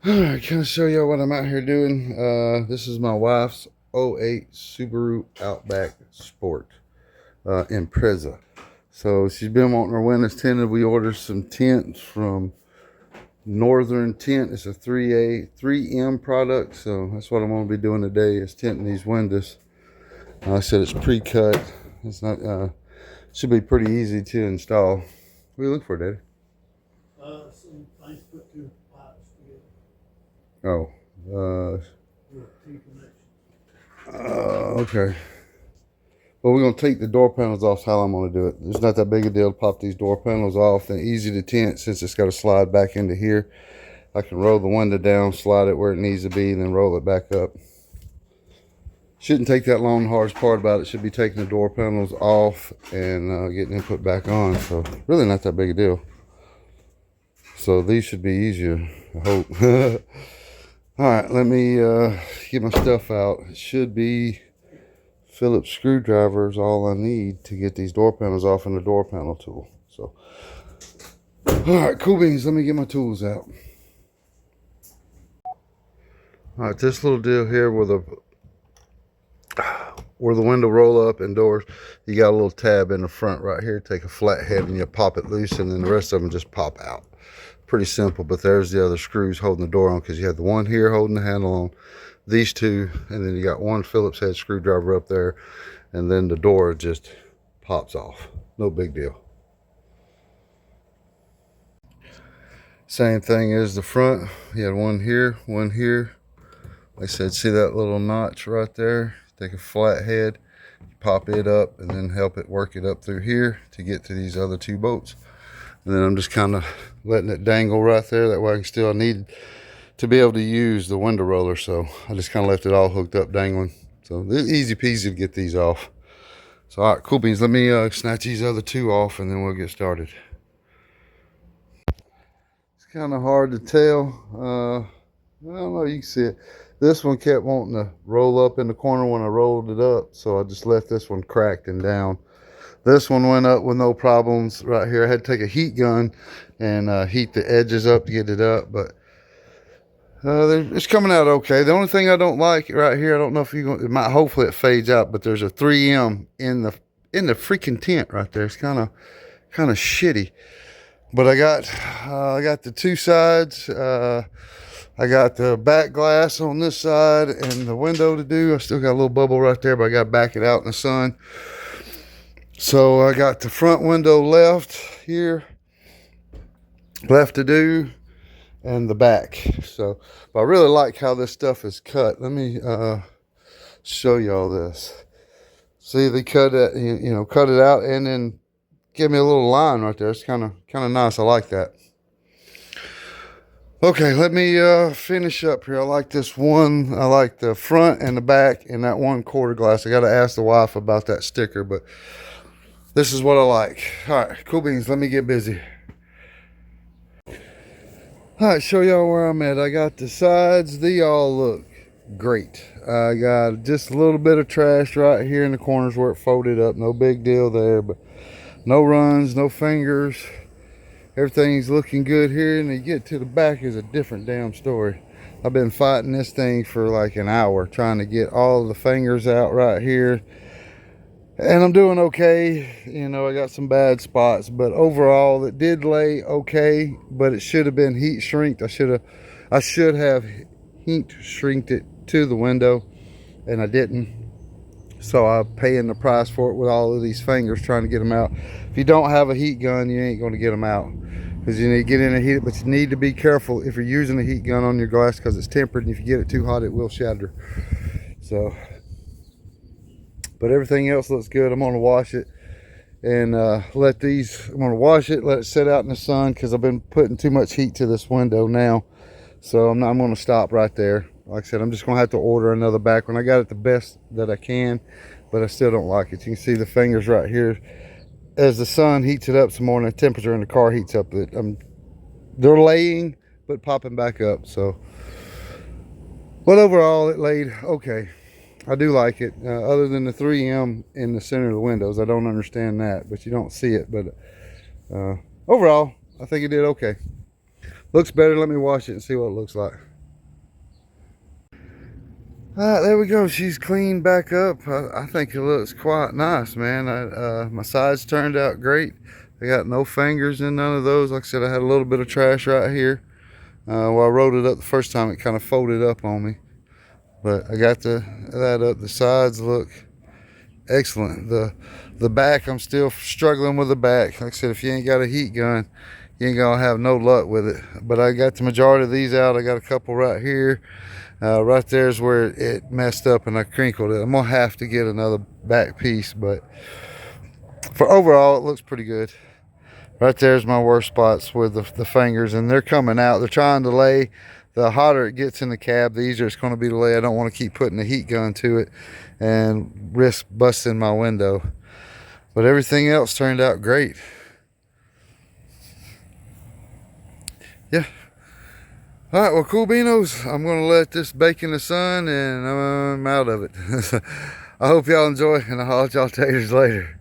Alright, can I show y'all what I'm out here doing? This is my wife's '08 Subaru Outback Sport Impreza. So she's been wanting her windows tinted. We ordered some tint from Northern Tint. It's a 3M product. So that's what I'm going to be doing today, is tinting these windows. I said it's pre-cut. It's not, should be pretty easy to install. What do you look for, Daddy? Some things put two pipes together. Oh, With two connections. okay. Well, we're going to take the door panels off. How I'm going to do it. It's not that big a deal to pop these door panels off. They're easy to tint since it's got to slide back into here. I can roll the window down, slide it where it needs to be, and then roll it back up. Shouldn't take that long. The hardest part about it should be taking the door panels off and getting them put back on. So really not that big a deal. So these should be easier, I hope. All right, let me get my stuff out. It should be Phillips screwdriver is all I need to get these door panels off in the door panel tool. So, all right, cool beans. Let me get my tools out. All right, this little deal here where the window roll up and doors, you got a little tab in the front right here. Take a flat head and you pop it loose, and then the rest of them just pop out. Pretty simple, but there's the other screws holding the door on, because you have the one here holding the handle on, these two, and then you got one Phillips head screwdriver up there, and then the door just pops off. No big deal. Same thing as the front. You had one here, one here. Like I said, see that little notch right there? Take a flat head, pop it up, and then help it work it up through here to get to these other two bolts. And then I'm just kind of letting it dangle right there. That way I can still need to be able to use the window roller. So I just kind of left it all hooked up, dangling. So it's easy peasy to get these off. So all right, cool beans. Let me snatch these other two off, and then we'll get started. It's kind of hard to tell. I don't know, you can see it. This one kept wanting to roll up in the corner when I rolled it up, so I just left this one cracked and down. This one went up with no problems right here. I had to take a heat gun and heat the edges up to get it up, but it's coming out okay. The only thing I don't like right here, I don't know if you it might, hopefully it fades out, but there's a 3M in the freaking tent right there. It's kind of shitty. But I got the two sides. I got the back glass on this side and the window to do. I still got a little bubble right there, but I got to back it out in the sun. So I got the front window left here, left to do, and the back. So, but I really like how this stuff is cut. Let me show y'all this. See, they cut it, cut it out and then give me a little line right there. It's kind of nice. I like that. Okay, let me finish up here. I like this one. I like the front and the back and that one quarter glass. I got to ask the wife about that sticker, but this is what I like. All right, cool beans. Let me get busy. All right, show y'all where I'm at. I got the sides. They all look great. I got just a little bit of trash right here in the corners where it folded up. No big deal there, but no runs, no fingers. Everything's looking good here, and you get to the back is a different damn story. I've been fighting this thing for like an hour trying to get all the fingers out right here, and I'm doing okay. I got some bad spots, but overall it did lay okay, but it should have been heat shrinked. I should have heat shrinked it to the window, and I didn't. So I'm paying the price for it with all of these fingers trying to get them out. If you don't have a heat gun, you ain't going to get them out, because you need to get in and heat it. But you need to be careful if you're using a heat gun on your glass, because it's tempered, and if you get it too hot, it will shatter. So, but everything else looks good. I'm going to wash it and I'm going to wash it, let it sit out in the sun, because I've been putting too much heat to this window now. So I'm going to stop right there. Like I said, I'm just going to have to order another back one. I got it the best that I can, but I still don't like it. You can see the fingers right here. As the sun heats it up some more and the temperature in the car heats up, they're laying but popping back up. So, but overall it laid okay. I do like it, other than the 3M in the center of the windows. I don't understand that, but you don't see it. But overall, I think it did okay. Looks better. Let me wash it and see what it looks like. All right, there we go. She's cleaned back up. I think it looks quite nice, man. My sides turned out great. I got no fingers in none of those. Like I said, I had a little bit of trash right here. While I rolled it up the first time, it kind of folded up on me. But I got that up. The sides look excellent. The back, I'm still struggling with the back. Like I said, if you ain't got a heat gun, you ain't gonna have no luck with it. But I got the majority of these out. I got a couple right here. Right there's where it messed up and I crinkled it. I'm gonna have to get another back piece, but for overall, it looks pretty good. Right there's my worst spots with the fingers, and they're coming out. They're trying to lay. The hotter it gets in the cab, the easier it's going to be to lay. I don't want to keep putting a heat gun to it and risk busting my window. But everything else turned out great. Yeah. All right, well, cool beanos. I'm going to let this bake in the sun, and I'm out of it. I hope y'all enjoy, and I'll holler at y'all taters later.